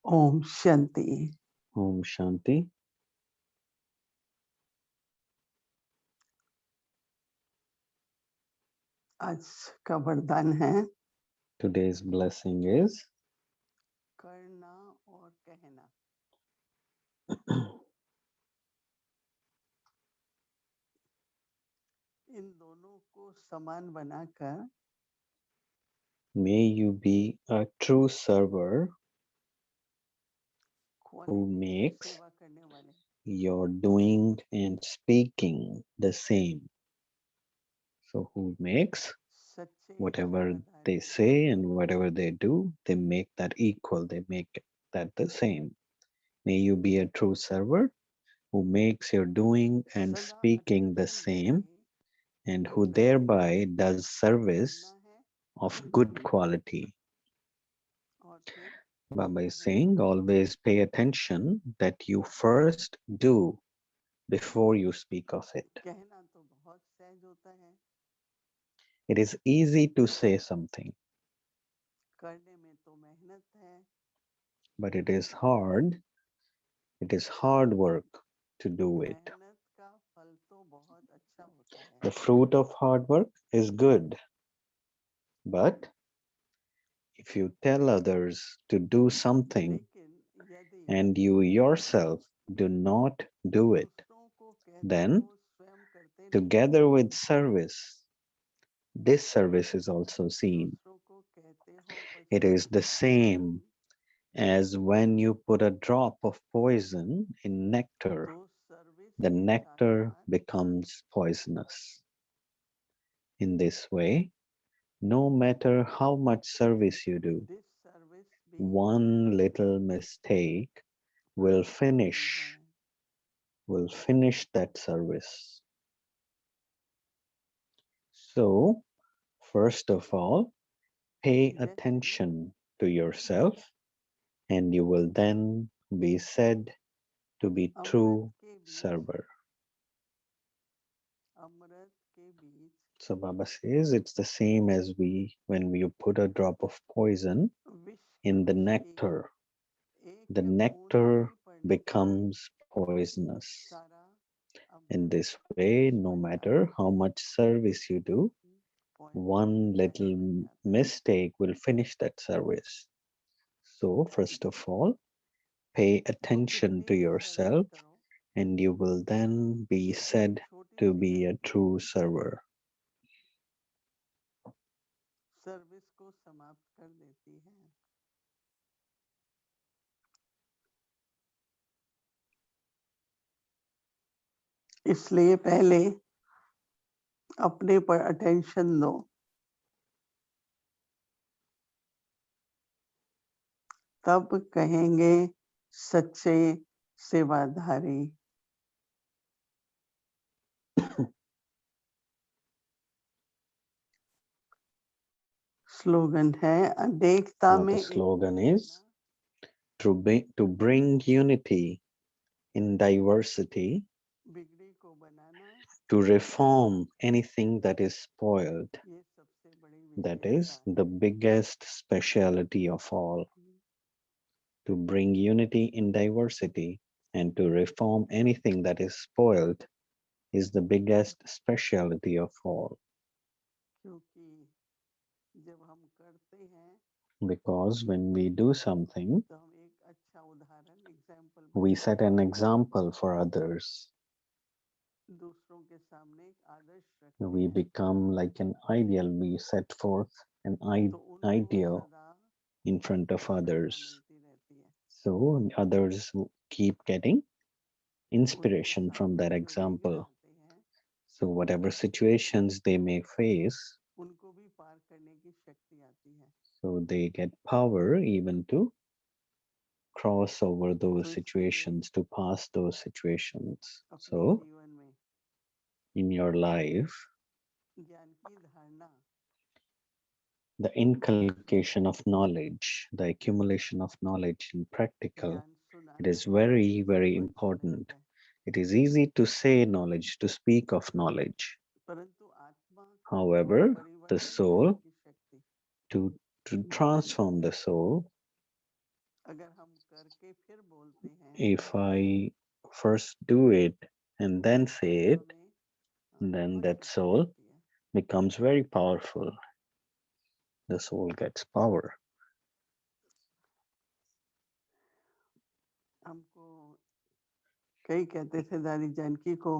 Om Shanti. Om Shanti. आज का वरदान है Today's blessing is करना और कहना। इन दोनों को समान बनाकर may you be a true server who makes सेवा करने वाले your doing and speaking the same. So who makes सच्चे whatever they सेवादारी say and whatever they do, they make that equal, they make that the same. May you be a true server who makes your doing and सदा speaking the attention same देके and जो who करते thereby does service करना है of good quality. और फिर Baba is कहना saying, है। always pay attention that you first do before you speak of it. कहना तो बहुत सहज होता है, It is easy to say something, करने में तो मेहनत है। but it is hard work to do it. मेहनत का फल तो बहुत अच्छा होता है, The fruit of hard work is good, but if you tell others to do something लेकिन यदि and you yourself do not do it, दूसरों को कहते then हो स्वयं करते नहीं, together with service, this service is also seen. दूसरों को कहते हो पर It स्वयं is the करते नहीं, same as when you put a drop of poison in nectar, तो सर्विस the के nectar साथ becomes poisonous. In this way, no matter how much service you do, this service भी one little mistake will नष्ट होती है। finish that service. So, first of all, pay जैसे attention to yourself, and you will then be said to be Amrit true के बीच server. अमृत के बीच So Baba says it's the same as when you put a drop of poison विष in the के nectar. एक The बूंद nectar भी पड़ने पर becomes poisonous. सारा In अमृत this way, विष no बन matter जाता how much service you do, है, poison one जहर little बन जाता है। mistake will finish that service. So, first of all, pay तो attention कितनी to भी सर्विस yourself, करो, and you will then be एक said छोटी to सी be a गलती true server. सर्विस को समाप्त कर देती है। इसलिए पहले अपने पर अटेंशन दो, तब कहेंगे सच्चे सेवाधारी। स्लोगन है अनेकता Now, में the एकता slogan लाना, is to bring unity in diversity, बिगड़ी को बनाना, to reform anything that is spoiled. ये सबसे बड़ी That विशेषता is है। the biggest speciality of all. To bring unity in diversity and to reform anything that is spoiled is the biggest speciality of all. क्योंकि जब हम करते हैं Because when we do something, तो हम एक अच्छा उदाहरण एग्जाम्पल we बनते set an example for others. हैं, दूसरों के सामने एक आदर्श रखते We हैं, become like an ideal. We set forth an तो उनको ideal सदा in front of Prerna others. मिलती रहती है। So others keep getting उनके inspiration from that सामने जो विघ्न example. आते हैं So whatever situations they may face, उनको भी पार करने की शक्ति आती है। so they get power even to cross over तो those इसलिए situations, to pass those situations. अपने So जीवन में in your life, ज्ञान की धारणा, the inculcation of knowledge, the accumulation of knowledge in practical, ज्ञान it सुनाना is very, very बहुत सरल important. है, It is easy to say knowledge, to speak of knowledge. परंतु आत्मा को However, the परिवर्तित करने soul, की शक्ति to transform the soul, अगर हम If I first do it and then say तो it, हमें then हिम्मत that शक्ति soul मिलती है। becomes very powerful. The soul gets power. हमको कई कहते थे दादी जानकी को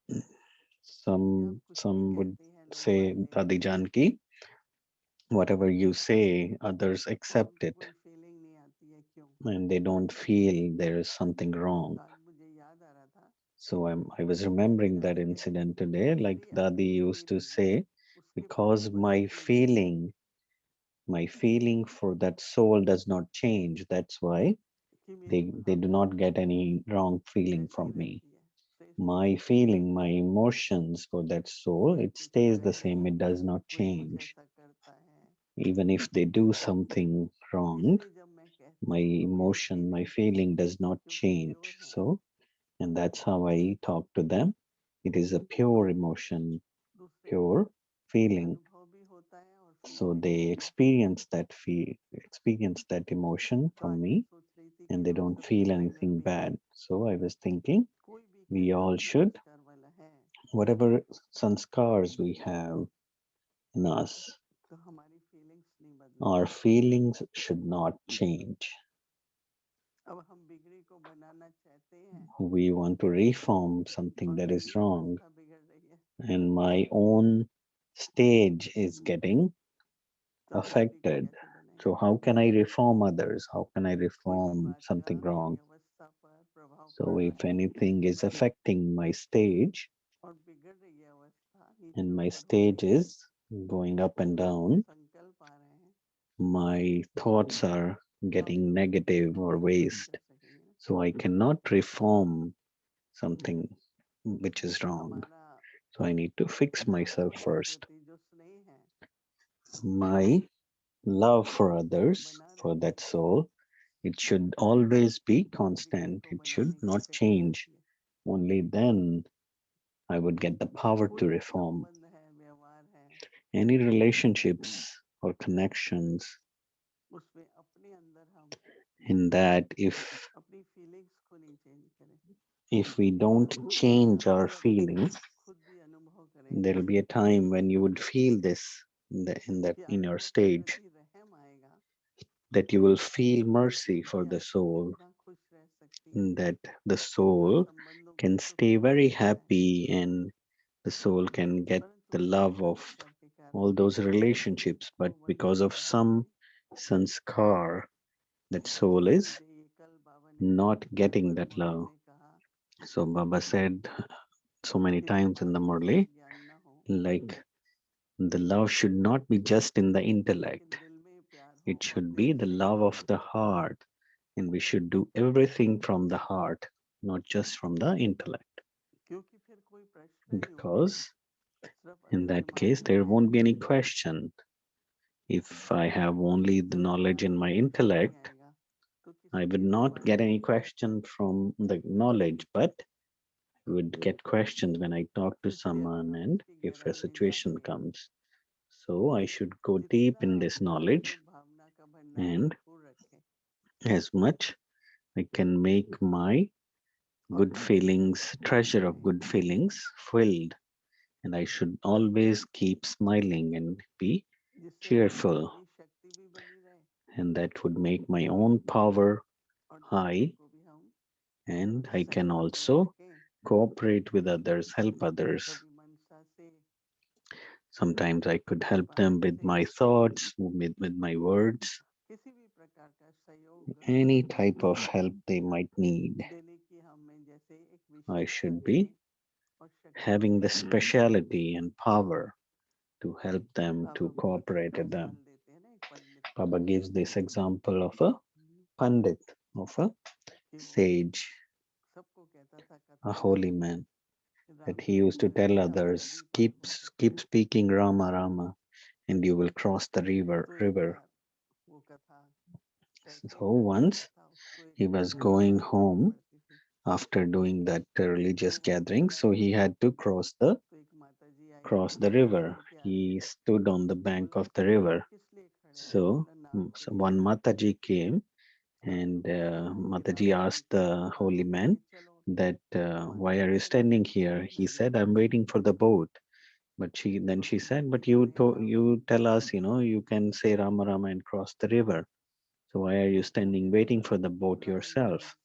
कि आप कुछ भी Some would कहते हैं लोग say, मान लेते Dadi हैं Janki, whatever you say, others और accept उनको it कोई फीलिंग नहीं आती है क्यों। and they don't feel there is something wrong. तो आज मुझे याद आ रहा था So I was remembering that जैसे incident today. Like मेरी Dadi अपनी used to फीलिंग say, उसके प्रति because कोई feeling my feeling for that soul does not change. That's why कि मेरी they do Bhavna not get any wrong feeling वैसी ही from me. रहती है, तो इसलिए My feeling, my emotions for that soul, कोई it कुछ stays the same. कहे, It does not कोई कुछ change. ऐसा करता है, Even if they do something wrong, इसलिए जब मैं कहती my हूँ तो मेरी emotion, my feeling feeling does not क्योंकि प्योर change. है, So, and that's how I talk to them. It is a तो pure emotion, दूसरे को pure feeling. अनुभव भी होता है और फील So भी they होता है। experience that emotion तो from आज मैं me, सोच रही थी कि and they हम don't सबके feel अंदर anything में bad. So I was thinking कोई भी we कैसा all भी should, संस्कार वाला है, whatever sanskars we have in us, तो हमारी फीलिंग्स नहीं our बदलेंगी। feelings should not change. अब हम बिगड़ी को बनाना चाहते हैं We want to reform something और that मेरी is wrong, अवस्था बिगड़ रही है, and my own stage is getting तो हम बिगड़ी को affected. कैसे So, बनाएंगे। how can I reform others? How can I कोई भी reform बात का something मेरी wrong? अवस्था पर प्रभाव पड़ So, रहा if है anything is affecting my stage और बिगड़ रही है अवस्था, नीचे and my ऊपर हो stage रही है, is going up तो and मेरे जो down, संकल्प आ रहे हैं my thoughts are तो हम getting लोग उसको negative or कैसे सही waste. कर सकेंगे। So, I cannot reform something which is wrong. हमारा So, I need to fix myself दूसरों के first. प्रति जो स्नेह है My love for वो others, बना for रहे, that soul, it should always be बिगड़ी constant. को It should बनाने की not शक्ति change. मिलती है। Only then I would get the power to कोई भी reform. संबंध है, व्यवहार है, Any relationships or connections, उसमें अपने अंदर हम in that अपनी फीलिंग्स को नहीं चेंज करें, if we don't change our अगर feelings, खुद भी अनुभव करें there will be a time when you would feel this कि in your आत्मा के stage, प्रति रहम आएगा, that you will feel mercy for कि the आत्मा soul, कितना खुश रह सकती है, that the कितना soul संबंधों को can सुख stay मिल very सकता है, happy, and the soul can get परंतु the कुछ love of संस्कार के all कारण those relationships, but वो because बंधन of बांधते some हैं। sanskar, that soul is मुझे ये कल बाबा ने not getting her that Murali love. में कहा So Baba said so many कि जब times in the वाणी से Murli, ज्ञान ना हो like the love should not be just in the लेकिन intellect. दिल में प्यार हो It और should दिल be the से love करे, of the heart, and we should do everything from the heart, not just from the intellect. क्योंकि फिर कोई प्रश्न नहीं उठेगा, Because सिर्फ in अगर that दिमाग case, में there है won't be any question. If I have only the तो knowledge दिमाग in में my प्रश्न नहीं intellect, आएगा, तो I किसी would चीज के not बारे get में any question from the knowledge, but I would get questions when I talk to इसलिए someone अगर हम and इसकी if a गहराई में situation जाएंगे, comes. So I should go deep जितना in आप this अपने knowledge, अंदर भावना का भंडार and भरपूर रखें as much I can make my और good हर समय feelings, मुस्कुराते treasure of रहें, good feelings filled, and I should always keep smiling and be जिससे हमारी cheerful, अपनी शक्ति भी बनी रहे and that would make my own power और दूसरों high, को भी हम and I can सहयोग दे also सकें। cooperate with others, help others. कभी मनसा से, Sometimes I could कभी help them वाणी with से, my thoughts, with my words, किसी भी प्रकार का सहयोग any type of help they might need. देने की हमें जैसे एक I विशेषता should मिले be और शक्ति having मिले। the speciality and power to help them, Baba to बहुत cooperate अच्छा with them. उदाहरण देते हैं ना एक पंडित का, Baba gives this example of a pandit, of a कि वो sage, सबको कहता था a कथा holy करके man, कि that Ram he ji used to निकल tell गए, आप others, नदी पार होके keep चलो। speaking Rama Rama, and you will cross the river. तो एक River. बार वो कथा कहते So करते once रहता था, उसको एक he was going बात करनी home पड़ती थी। after doing that तो religious वो gathering, चला so गया, he had to तो एक माता जी आई, cross the खड़ी river. होके आगे, He stood on the bank बोला of the आप river. किस लिए खड़े हैं, So बोला नाम के लिए। one Mataji came And Mataji asked the holy man that, why are you standing here? He said, I'm waiting for the boat. But she said, but you tell us, you can say Rama Rama and cross the river. So why are you standing waiting for the boat yourself?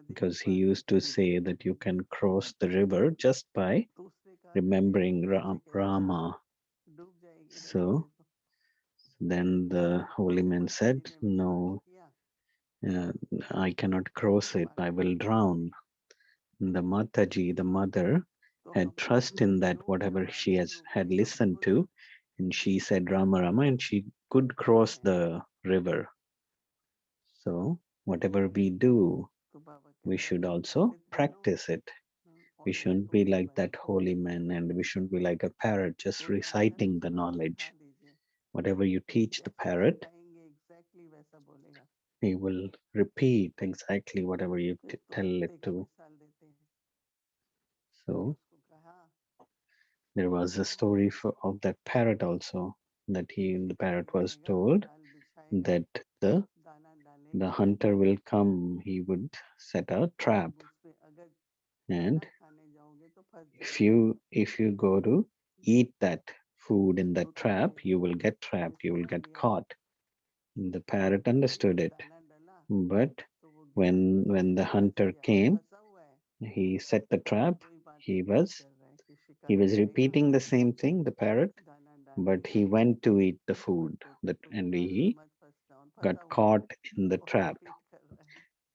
Because he used to say that you can cross the river just by remembering Rama. So then the holy man said, no, uh, I cannot cross it. I will drown. The Mataji, the mother, had trust in that whatever she had listened to, and she said Rama Rama, and she could cross the river. So whatever we do, we should also practice it. We shouldn't be like that holy man, and we shouldn't be like a parrot just reciting the knowledge. Whatever you teach the parrot, he will repeat exactly whatever you tell it to. So there was a story of that parrot also, that the parrot was told that the hunter will come. He would set a trap, and if you go to eat that food in that trap, you will get trapped. You will get caught. The parrot understood it, but when the hunter came, he set the trap. He was he was repeating the same thing, the parrot, but he went to eat the food and he got caught in the trap.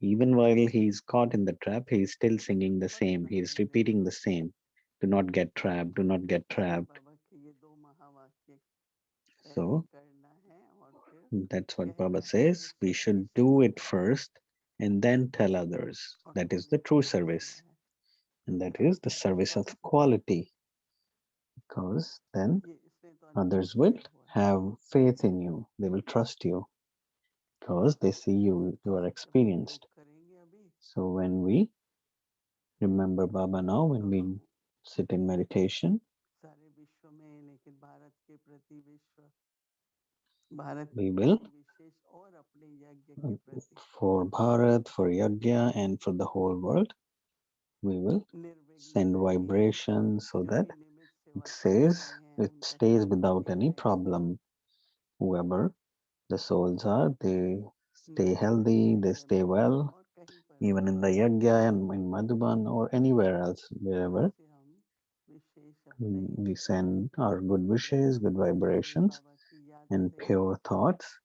Even while he's caught in the trap, he's still singing the same. He's repeating the same. Do not get trapped, do not get trapped. So that's what Baba says. We should do it first and then tell others. That is the true service. And that is the service of quality. Because then others will have faith in you. They will trust you because they see you are experienced. So when we remember Baba now, when we sit in meditation, we will, for Bharat, for Yajna, and for the whole world, we will send vibrations so that it stays without any problem. Whoever the souls are, they stay healthy, they stay well, even in the Yajna and in Madhuban or anywhere else, wherever we send our good wishes, good vibrations, and pure thoughts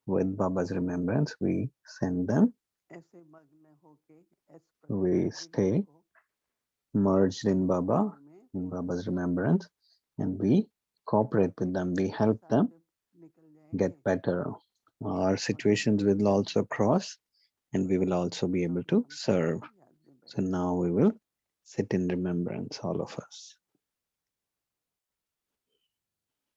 with Baba's remembrance. We send them. We stay merged in Baba, in Baba's remembrance, and we cooperate with them. We help them get better. Our situations will also cross, and we will also be able to serve. So now we will sit in remembrance, all of us.